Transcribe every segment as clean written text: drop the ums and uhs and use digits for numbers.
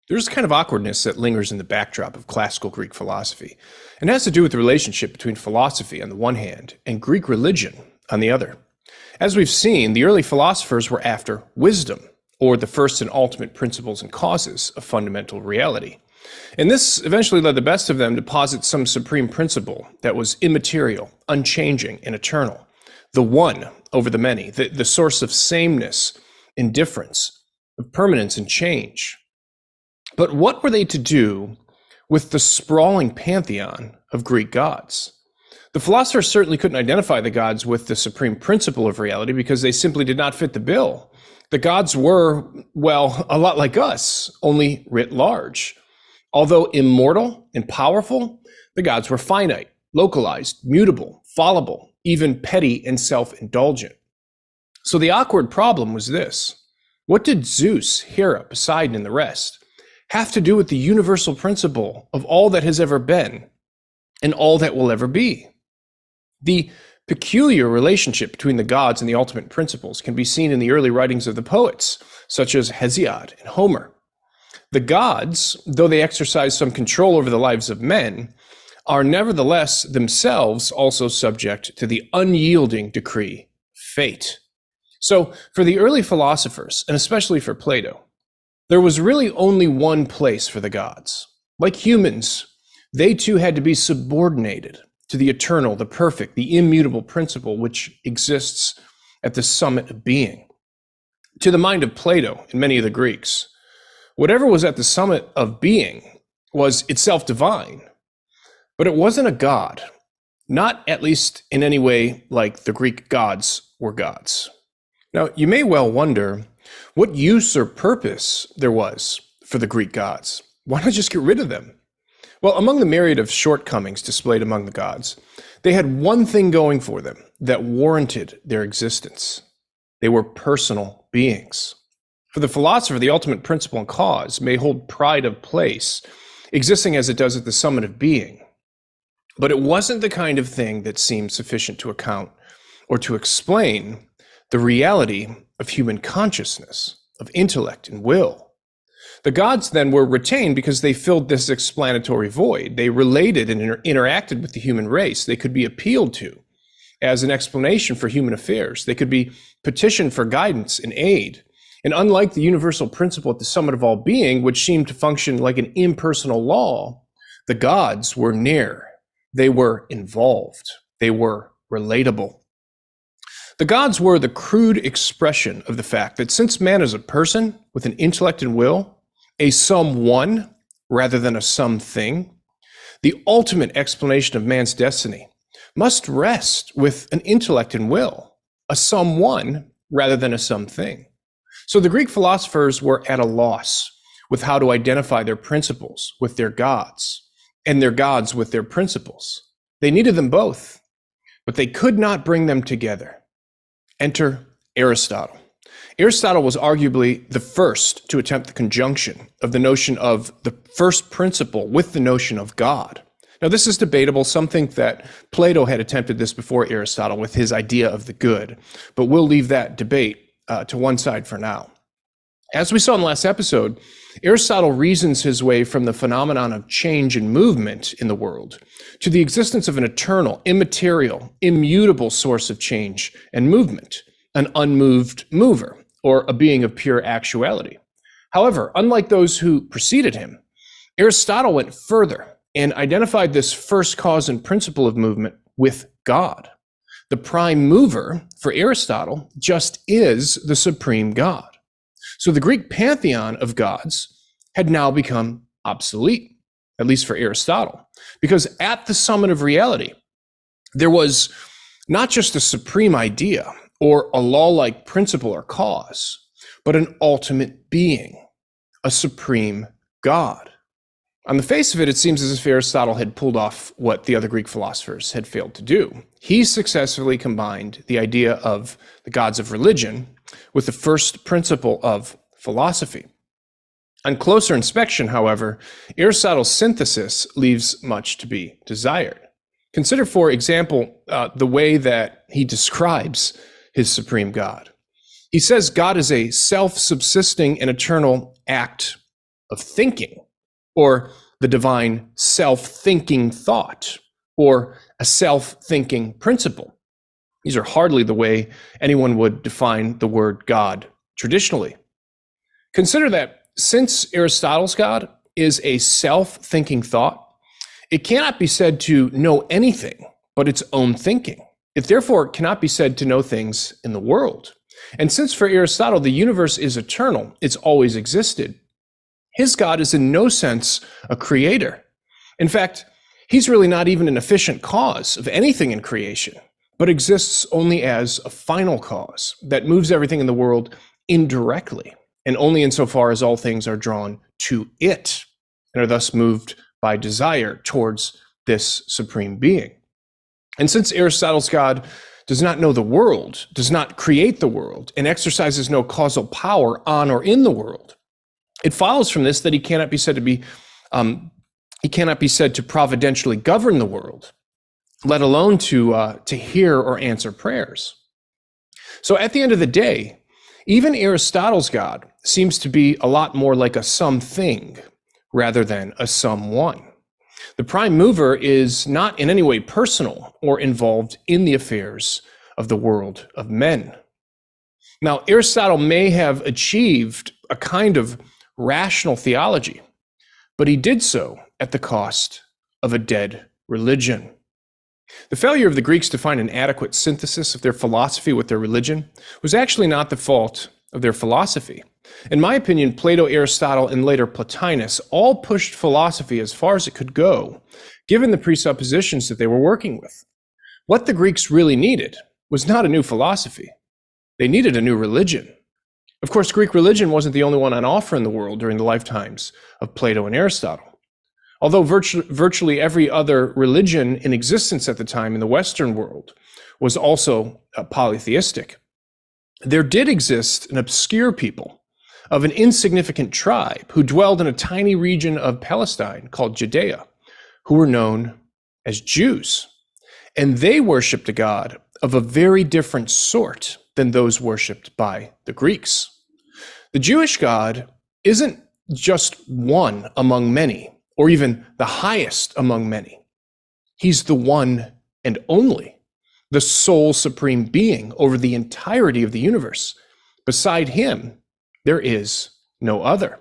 There's a kind of awkwardness that lingers in the backdrop of classical Greek philosophy, and it has to do with the relationship between philosophy on the one hand and Greek religion on the other. As we've seen, the early philosophers were after wisdom, or the first and ultimate principles and causes of fundamental reality. And this eventually led the best of them to posit some supreme principle that was immaterial, unchanging, and eternal. The one over the many, the source of sameness, indifference, of permanence and change. But what were they to do with the sprawling pantheon of Greek gods? The philosophers certainly couldn't identify the gods with the supreme principle of reality because they simply did not fit the bill. The gods were, well, a lot like us, only writ large. Although immortal and powerful, the gods were finite, localized, mutable, fallible, even petty and self-indulgent. So the awkward problem was this: what did Zeus, Hera, Poseidon, and the rest have to do with the universal principle of all that has ever been and all that will ever be? The peculiar relationship between the gods and the ultimate principles can be seen in the early writings of the poets, such as Hesiod and Homer. The gods, though they exercise some control over the lives of men, are nevertheless themselves also subject to the unyielding decree, fate. So for the early philosophers, and especially for Plato, there was really only one place for the gods. Like humans, they too had to be subordinated to the eternal, the perfect, the immutable principle which exists at the summit of being. To the mind of Plato and many of the Greeks, whatever was at the summit of being was itself divine, but it wasn't a god, not at least in any way like the Greek gods were gods. Now, you may well wonder what use or purpose there was for the Greek gods. Why not just get rid of them? Well, among the myriad of shortcomings displayed among the gods, they had one thing going for them that warranted their existence. They were personal beings. For the philosopher, the ultimate principle and cause may hold pride of place, existing as it does at the summit of being. But it wasn't the kind of thing that seemed sufficient to account or to explain the reality of human consciousness, of intellect and will. The gods then were retained because they filled this explanatory void. They related and interacted with the human race. They could be appealed to as an explanation for human affairs. They could be petitioned for guidance and aid. And unlike the universal principle at the summit of all being, which seemed to function like an impersonal law, the gods were near. They were involved. They were relatable. The gods were the crude expression of the fact that since man is a person with an intellect and will, a someone rather than a something, the ultimate explanation of man's destiny must rest with an intellect and will, a someone rather than a something. So the Greek philosophers were at a loss with how to identify their principles with their gods and their gods with their principles. They needed them both, but they could not bring them together. Enter Aristotle. Aristotle was arguably the first to attempt the conjunction of the notion of the first principle with the notion of God. Now, this is debatable. Some think that Plato had attempted this before Aristotle with his idea of the good, but we'll leave that debate to one side for now. As we saw in the last episode, Aristotle reasons his way from the phenomenon of change and movement in the world to the existence of an eternal, immaterial, immutable source of change and movement, an unmoved mover, or a being of pure actuality. However, unlike those who preceded him, Aristotle went further and identified this first cause and principle of movement with God. The prime mover for Aristotle just is the supreme God. So the Greek pantheon of gods had now become obsolete, at least for Aristotle, because at the summit of reality, there was not just a supreme idea or a law-like principle or cause, but an ultimate being, a supreme God. On the face of it, it seems as if Aristotle had pulled off what the other Greek philosophers had failed to do. He successfully combined the idea of the gods of religion with the first principle of philosophy. On closer inspection, however, Aristotle's synthesis leaves much to be desired. Consider, for example, the way that he describes his supreme God. He says God is a self-subsisting and eternal act of thinking, or the divine self-thinking thought, or a self-thinking principle. These are hardly the way anyone would define the word God traditionally. Consider that since Aristotle's God is a self-thinking thought, it cannot be said to know anything but its own thinking. It therefore cannot be said to know things in the world. And since for Aristotle the universe is eternal, it's always existed, his God is in no sense a creator. In fact, he's really not even an efficient cause of anything in creation, but exists only as a final cause that moves everything in the world indirectly, and only insofar as all things are drawn to it and are thus moved by desire towards this supreme being. And since Aristotle's God does not know the world, does not create the world, and exercises no causal power on or in the world, it follows from this that he cannot be said to providentially govern the world, let alone to hear or answer prayers. So at the end of the day, even Aristotle's God seems to be a lot more like a something rather than a someone. The prime mover is not in any way personal or involved in the affairs of the world of men. Now, Aristotle may have achieved a kind of rational theology, but he did so at the cost of a dead religion. The failure of the Greeks to find an adequate synthesis of their philosophy with their religion was actually not the fault of their philosophy. In my opinion, Plato, Aristotle, and later Plotinus all pushed philosophy as far as it could go, given the presuppositions that they were working with. What the Greeks really needed was not a new philosophy. They needed a new religion. Of course, Greek religion wasn't the only one on offer in the world during the lifetimes of Plato and Aristotle. Although virtually every other religion in existence at the time in the Western world was also polytheistic, there did exist an obscure people of an insignificant tribe who dwelled in a tiny region of Palestine called Judea, who were known as Jews. And they worshipped a God of a very different sort than those worshipped by the Greeks. The Jewish God isn't just one among many, or even the highest among many. He's the one and only, the sole supreme being over the entirety of the universe. Beside him, there is no other.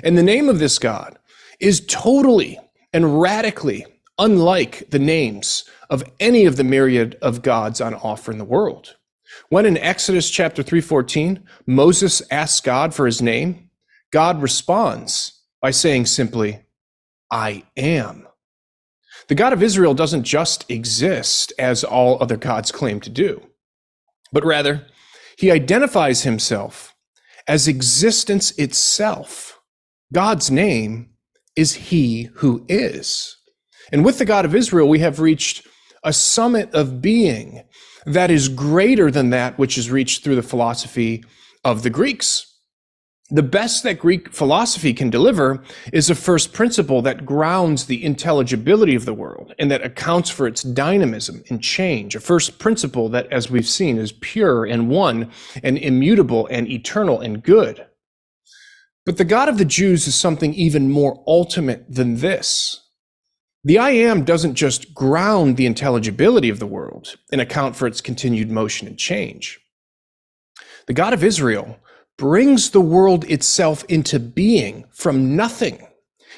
And the name of this God is totally and radically unlike the names of any of the myriad of gods on offer in the world. When in Exodus chapter 3:14, Moses asks God for his name, God responds by saying simply, I am. The God of Israel doesn't just exist as all other gods claim to do, but rather he identifies himself as existence itself. God's name is He Who Is. And with the God of Israel, we have reached a summit of being that is greater than that which is reached through the philosophy of the Greeks. The best that Greek philosophy can deliver is a first principle that grounds the intelligibility of the world and that accounts for its dynamism and change. A first principle that, as we've seen, is pure and one and immutable and eternal and good. But the God of the Jews is something even more ultimate than this. The I am doesn't just ground the intelligibility of the world and account for its continued motion and change. The God of Israel brings the world itself into being from nothing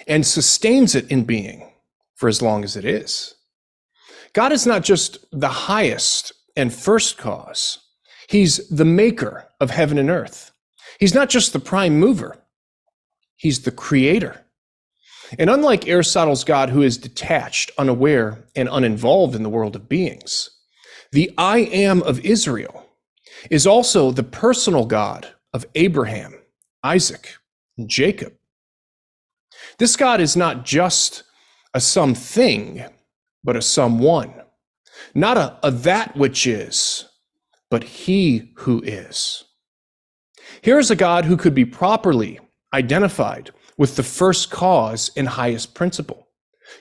and sustains it in being for as long as it is. God is not just the highest and first cause. He's the maker of heaven and earth. He's not just the prime mover. He's the creator. And unlike Aristotle's God, who is detached, unaware, and uninvolved in the world of beings, the I am of Israel is also the personal God of Abraham, Isaac, and Jacob. This God is not just a something, but a someone. Not a that which is, but He who is. Here is a God who could be properly identified with the first cause and highest principle.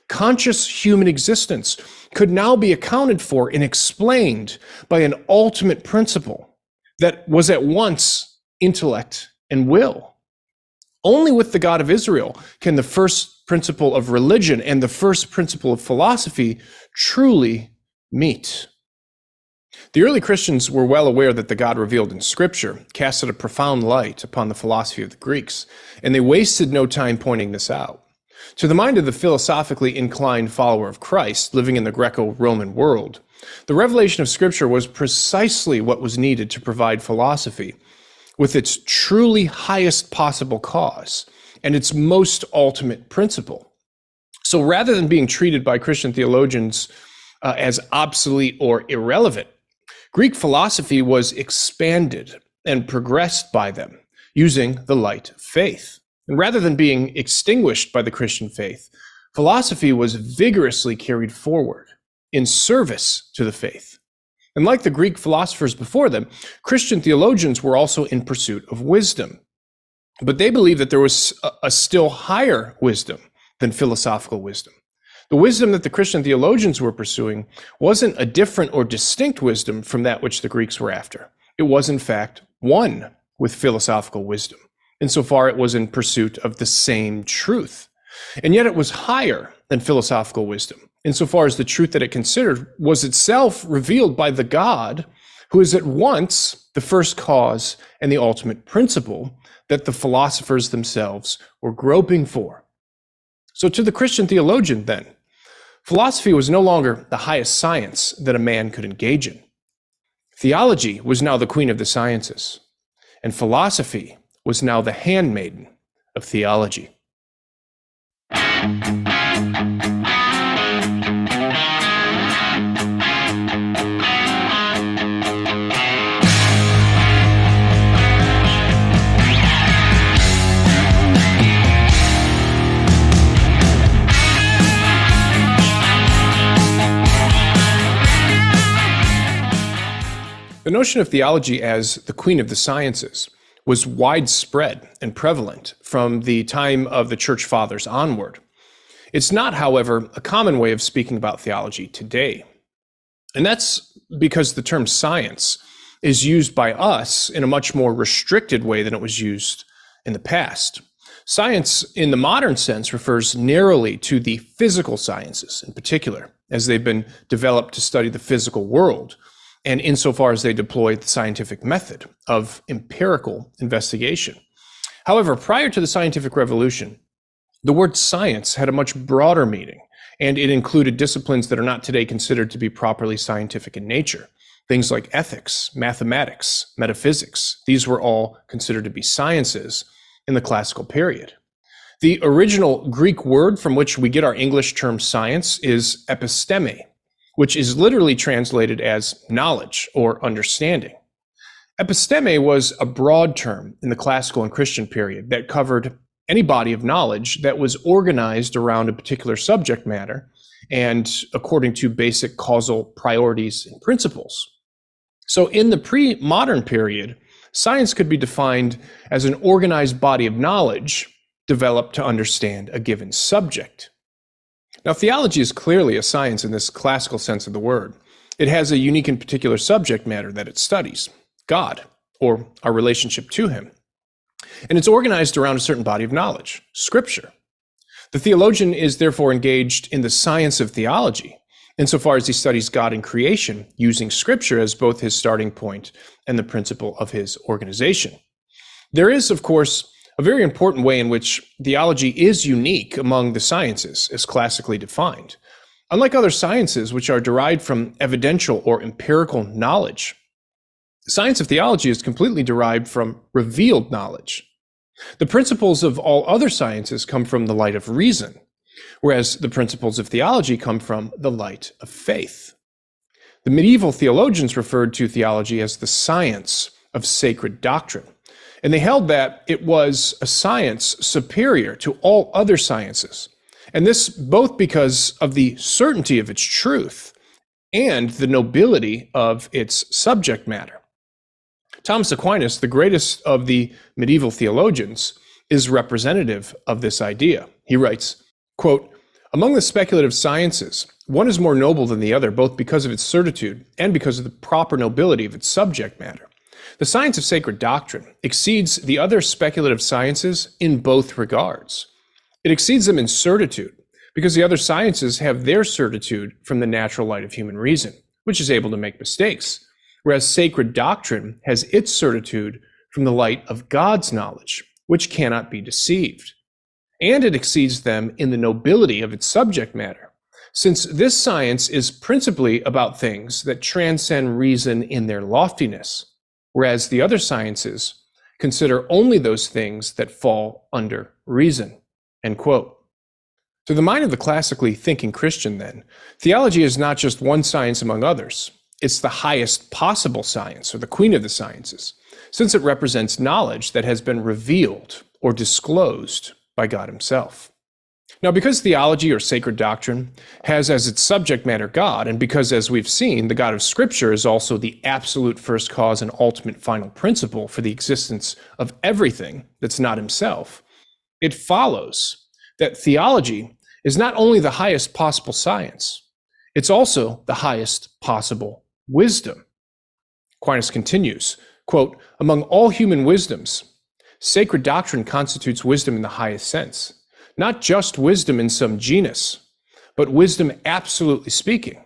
Conscious human existence could now be accounted for and explained by an ultimate principle that was at once intellect and will. Only with the God of Israel can the first principle of religion and the first principle of philosophy truly meet. The early Christians were well aware that the God revealed in Scripture casted a profound light upon the philosophy of the Greeks, and they wasted no time pointing this out. To the mind of the philosophically inclined follower of Christ living in the Greco-Roman world, the revelation of Scripture was precisely what was needed to provide philosophy with its truly highest possible cause and its most ultimate principle. So rather than being treated by Christian theologians as obsolete or irrelevant, Greek philosophy was expanded and progressed by them using the light of faith. And rather than being extinguished by the Christian faith, philosophy was vigorously carried forward in service to the faith. And like the Greek philosophers before them, Christian theologians were also in pursuit of wisdom. But they believed that there was a still higher wisdom than philosophical wisdom. The wisdom that the Christian theologians were pursuing wasn't a different or distinct wisdom from that which the Greeks were after. It was, in fact, one with philosophical wisdom, insofar it was in pursuit of the same truth. And yet it was higher than philosophical wisdom, insofar as the truth that it considered was itself revealed by the God who is at once the first cause and the ultimate principle that the philosophers themselves were groping for. So to the Christian theologian, then, philosophy was no longer the highest science that a man could engage in. Theology was now the queen of the sciences, and philosophy was now the handmaiden of theology. The notion of theology as the queen of the sciences was widespread and prevalent from the time of the church fathers onward. It's not, however, a common way of speaking about theology today. And that's because the term science is used by us in a much more restricted way than it was used in the past. Science, in the modern sense, refers narrowly to the physical sciences in particular, as they've been developed to study the physical world, and insofar as they deploy the scientific method of empirical investigation. However, prior to the scientific revolution, the word science had a much broader meaning, and it included disciplines that are not today considered to be properly scientific in nature. Things like ethics, mathematics, metaphysics. These were all considered to be sciences in the classical period. The original Greek word from which we get our English term science is episteme, which is literally translated as knowledge or understanding. Episteme was a broad term in the classical and Christian period that covered any body of knowledge that was organized around a particular subject matter and according to basic causal priorities and principles. So in the pre-modern period, science could be defined as an organized body of knowledge developed to understand a given subject. Now, theology is clearly a science in this classical sense of the word. It has a unique and particular subject matter that it studies, God, or our relationship to him. And it's organized around a certain body of knowledge, Scripture. The theologian is therefore engaged in the science of theology, insofar as he studies God and creation, using Scripture as both his starting point and the principle of his organization. There is, of course, a very important way in which theology is unique among the sciences, as classically defined. Unlike other sciences, which are derived from evidential or empirical knowledge, the science of theology is completely derived from revealed knowledge. The principles of all other sciences come from the light of reason, whereas the principles of theology come from the light of faith. The medieval theologians referred to theology as the science of sacred doctrine. And they held that it was a science superior to all other sciences. And this both because of the certainty of its truth and the nobility of its subject matter. Thomas Aquinas, the greatest of the medieval theologians, is representative of this idea. He writes, quote, "Among the speculative sciences, one is more noble than the other, both because of its certitude and because of the proper nobility of its subject matter. The science of sacred doctrine exceeds the other speculative sciences in both regards. It exceeds them in certitude, because the other sciences have their certitude from the natural light of human reason, which is able to make mistakes, whereas sacred doctrine has its certitude from the light of God's knowledge, which cannot be deceived. And it exceeds them in the nobility of its subject matter, since this science is principally about things that transcend reason in their loftiness, whereas the other sciences consider only those things that fall under reason. End quote. To the mind of the classically thinking Christian, then, theology is not just one science among others. It's the highest possible science, or the queen of the sciences, since it represents knowledge that has been revealed or disclosed by God himself. Now, because theology or sacred doctrine has as its subject matter God, and because, as we've seen, the God of Scripture is also the absolute first cause and ultimate final principle for the existence of everything that's not himself, it follows that theology is not only the highest possible science, it's also the highest possible wisdom. Aquinas continues, quote, "Among all human wisdoms, sacred doctrine constitutes wisdom in the highest sense, not just wisdom in some genus, but wisdom absolutely speaking.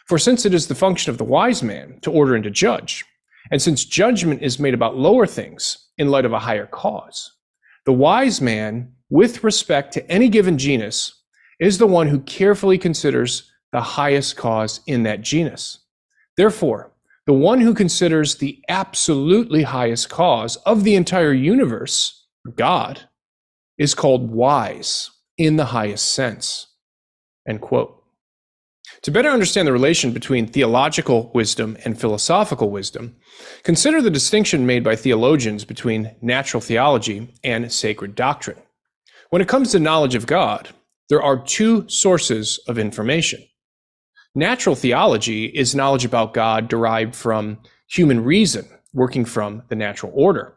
For since it is the function of the wise man to order and to judge, and since judgment is made about lower things in light of a higher cause, the wise man, with respect to any given genus, is the one who carefully considers the highest cause in that genus. Therefore, the one who considers the absolutely highest cause of the entire universe, God, is called wise in the highest sense." End quote. To better understand the relation between theological wisdom and philosophical wisdom, consider the distinction made by theologians between natural theology and sacred doctrine. When it comes to knowledge of God, there are two sources of information. Natural theology is knowledge about God derived from human reason, working from the natural order.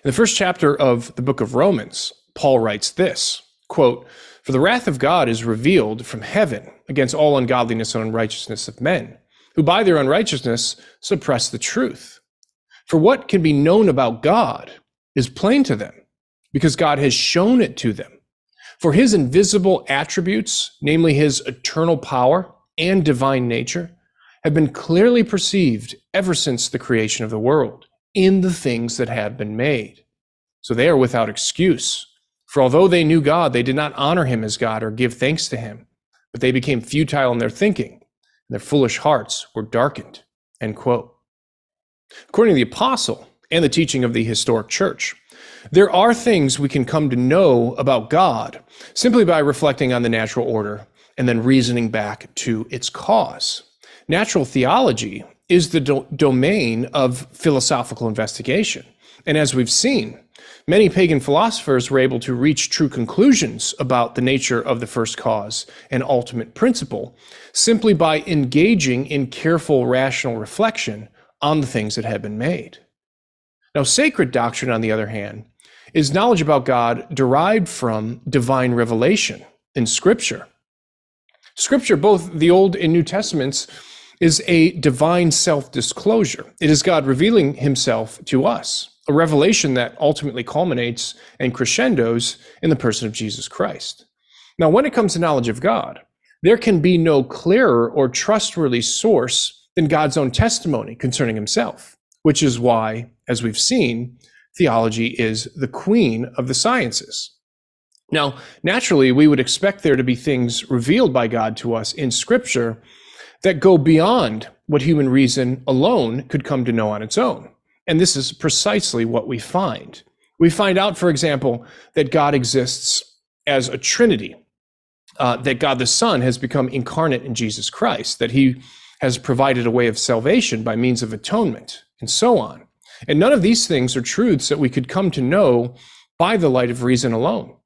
In the first chapter of the book of Romans, Paul writes this, quote, "For the wrath of God is revealed from heaven against all ungodliness and unrighteousness of men, who by their unrighteousness suppress the truth. For what can be known about God is plain to them, because God has shown it to them. For his invisible attributes, namely his eternal power and divine nature, have been clearly perceived ever since the creation of the world in the things that have been made. So they are without excuse. For although they knew God, they did not honor him as God or give thanks to him, but they became futile in their thinking, and their foolish hearts were darkened." End quote. According to the apostle and the teaching of the historic church, there are things we can come to know about God simply by reflecting on the natural order and then reasoning back to its cause. Natural theology is the domain of philosophical investigation. And as we've seen, many pagan philosophers were able to reach true conclusions about the nature of the first cause and ultimate principle simply by engaging in careful rational reflection on the things that had been made. Now, sacred doctrine, on the other hand, is knowledge about God derived from divine revelation in Scripture. Scripture, both the Old and New Testaments, is a divine self-disclosure. It is God revealing himself to us, a revelation that ultimately culminates and crescendos in the person of Jesus Christ. Now, when it comes to knowledge of God, there can be no clearer or trustworthy source than God's own testimony concerning himself, which is why, as we've seen, theology is the queen of the sciences. Now, naturally, we would expect there to be things revealed by God to us in Scripture that go beyond what human reason alone could come to know on its own. And this is precisely what we find. We find out, for example, that God exists as a Trinity, that God the Son has become incarnate in Jesus Christ, that he has provided a way of salvation by means of atonement, and so on. And none of these things are truths that we could come to know by the light of reason alone.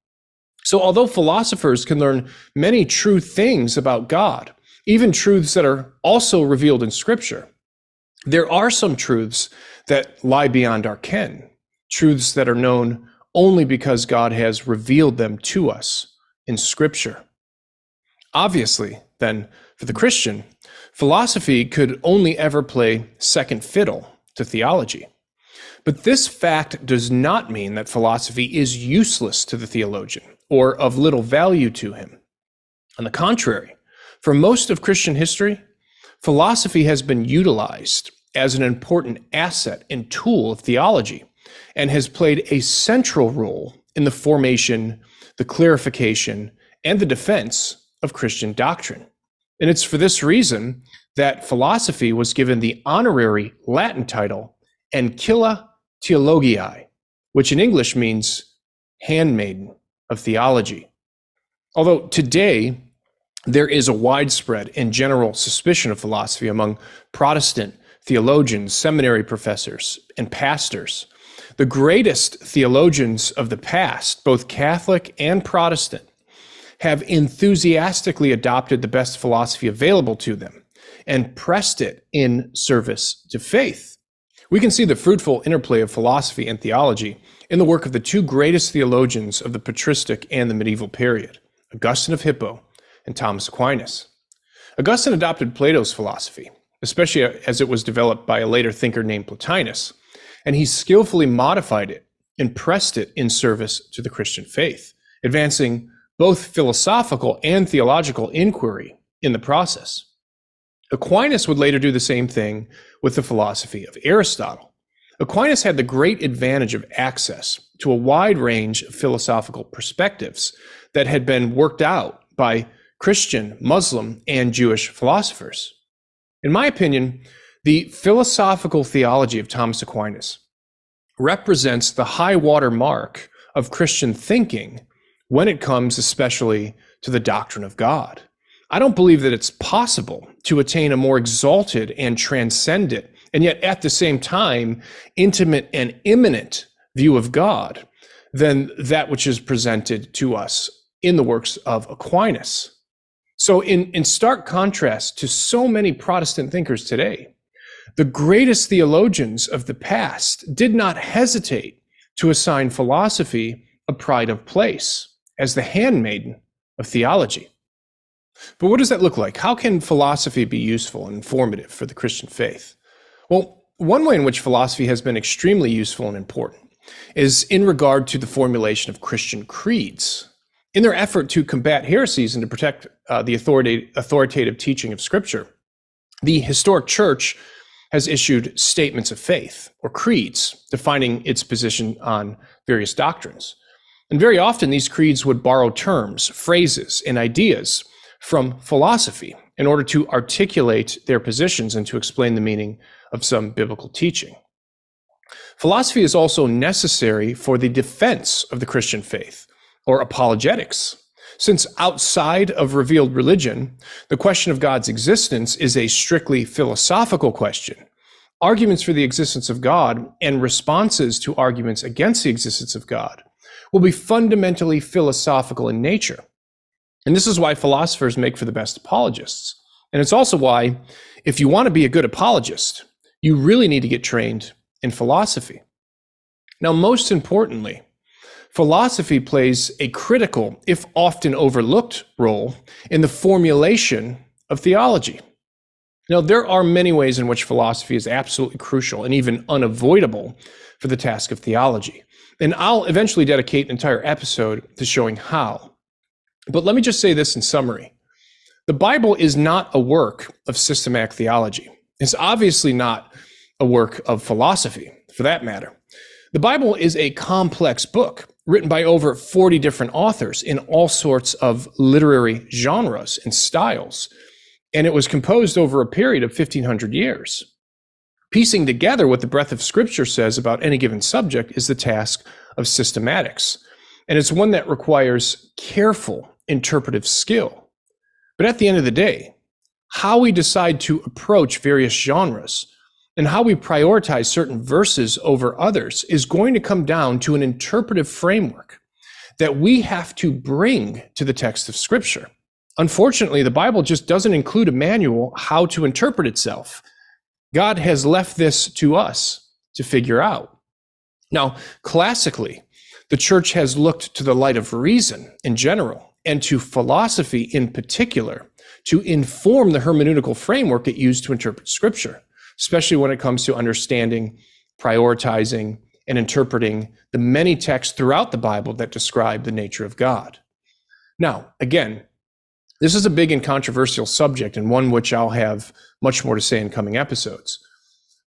So although philosophers can learn many true things about God, even truths that are also revealed in Scripture, there are some truths that lie beyond our ken, truths that are known only because God has revealed them to us in Scripture. Obviously, then, for the Christian, philosophy could only ever play second fiddle to theology. But this fact does not mean that philosophy is useless to the theologian or of little value to him. On the contrary, for most of Christian history, philosophy has been utilized as an important asset and tool of theology and has played a central role in the formation, the clarification, and the defense of Christian doctrine. And it's for this reason that philosophy was given the honorary Latin title Ancilla Theologiae, which in English means Handmaiden of Theology. Although today there is a widespread and general suspicion of philosophy among Protestant theologians, seminary professors, and pastors, the greatest theologians of the past, both Catholic and Protestant, have enthusiastically adopted the best philosophy available to them and pressed it in service to faith. We can see the fruitful interplay of philosophy and theology in the work of the two greatest theologians of the patristic and the medieval period, Augustine of Hippo and Thomas Aquinas. Augustine adopted Plato's philosophy, especially as it was developed by a later thinker named Plotinus, and he skillfully modified it and pressed it in service to the Christian faith, advancing both philosophical and theological inquiry in the process. Aquinas would later do the same thing with the philosophy of Aristotle. Aquinas had the great advantage of access to a wide range of philosophical perspectives that had been worked out by Christian, Muslim, and Jewish philosophers. In my opinion, the philosophical theology of Thomas Aquinas represents the high water mark of Christian thinking when it comes especially to the doctrine of God. I don't believe that it's possible to attain a more exalted and transcendent, and yet at the same time, intimate and immanent view of God than that which is presented to us in the works of Aquinas. So in stark contrast to so many Protestant thinkers today, the greatest theologians of the past did not hesitate to assign philosophy a pride of place as the handmaiden of theology. But what does that look like? How can philosophy be useful and informative for the Christian faith? Well, one way in which philosophy has been extremely useful and important is in regard to the formulation of Christian creeds. In their effort to combat heresies and to protect the authoritative teaching of Scripture, the historic church has issued statements of faith, or creeds, defining its position on various doctrines. And very often these creeds would borrow terms, phrases, and ideas from philosophy in order to articulate their positions and to explain the meaning of some biblical teaching. Philosophy is also necessary for the defense of the Christian faith, or apologetics. Since outside of revealed religion, the question of God's existence is a strictly philosophical question. Arguments for the existence of God and responses to arguments against the existence of God will be fundamentally philosophical in nature. And this is why philosophers make for the best apologists. And it's also why, if you want to be a good apologist, you really need to get trained in philosophy. Now, most importantly, philosophy plays a critical, if often overlooked, role in the formulation of theology. Now, there are many ways in which philosophy is absolutely crucial and even unavoidable for the task of theology. And I'll eventually dedicate an entire episode to showing how. But let me just say this in summary. The Bible is not a work of systematic theology. It's obviously not a work of philosophy, for that matter. The Bible is a complex book written by over 40 different authors in all sorts of literary genres and styles. And it was composed over a period of 1,500 years. Piecing together what the breadth of Scripture says about any given subject is the task of systematics. And it's one that requires careful interpretive skill. But at the end of the day, how we decide to approach various genres and how we prioritize certain verses over others is going to come down to an interpretive framework that we have to bring to the text of Scripture. Unfortunately, the Bible just doesn't include a manual how to interpret itself. God has left this to us to figure out. Now, classically, the church has looked to the light of reason in general and to philosophy in particular to inform the hermeneutical framework it used to interpret Scripture, especially when it comes to understanding prioritizing, and interpreting the many texts throughout the Bible that describe the nature of God. Now, again, this is a big and controversial subject, and one which I'll have much more to say in coming episodes.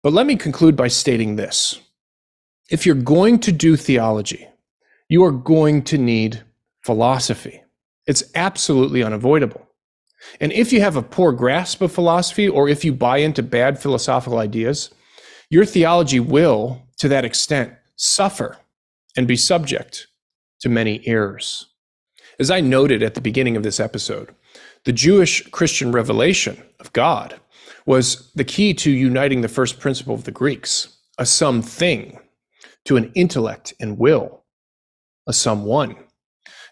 But let me conclude by stating this. If you're going to do theology, you are going to need philosophy. It's absolutely unavoidable. And if you have a poor grasp of philosophy, or if you buy into bad philosophical ideas, your theology will, to that extent, suffer and be subject to many errors. As I noted at the beginning of this episode, the Jewish Christian revelation of God was the key to uniting the first principle of the Greeks, a something, to an intellect and will, a someone.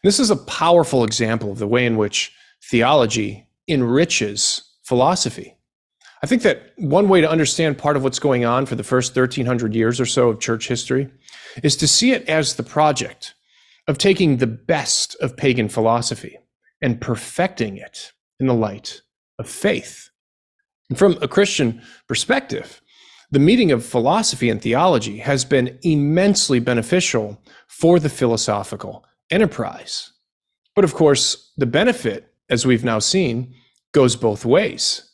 This is a powerful example of the way in which theology enriches philosophy. I think that one way to understand part of what's going on for the first 1,300 years or so of church history is to see it as the project of taking the best of pagan philosophy and perfecting it in the light of faith. And from a Christian perspective, the meeting of philosophy and theology has been immensely beneficial for the philosophical enterprise. But of course, the benefit, as we've now seen, goes both ways.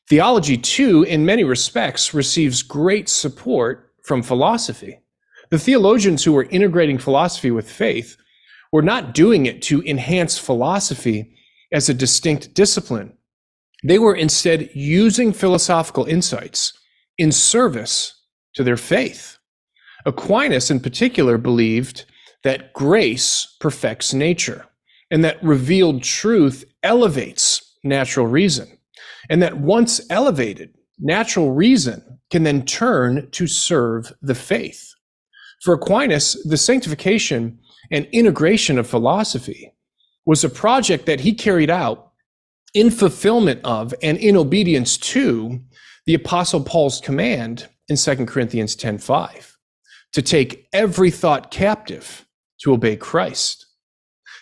Theology, too, in many respects, receives great support from philosophy. The theologians who were integrating philosophy with faith were not doing it to enhance philosophy as a distinct discipline. They were instead using philosophical insights in service to their faith. Aquinas, in particular, believed that grace perfects nature, and that revealed truth elevates natural reason, and that once elevated, natural reason can then turn to serve the faith. For Aquinas, the sanctification and integration of philosophy was a project that he carried out in fulfillment of and in obedience to the Apostle Paul's command in 2 Corinthians 10:5, to take every thought captive to obey Christ.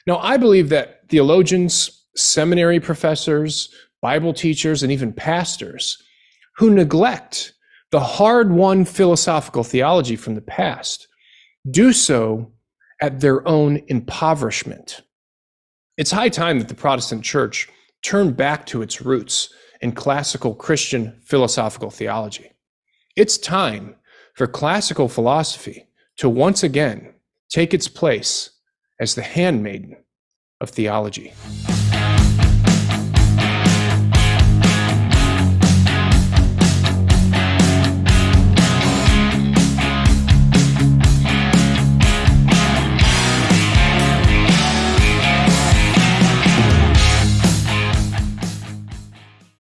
Now, I believe that theologians, seminary professors, Bible teachers, and even pastors who neglect the hard-won philosophical theology from the past do so at their own impoverishment. It's high time that the Protestant church turn back to its roots in classical Christian philosophical theology. It's time for classical philosophy to once again take its place as the handmaiden of theology.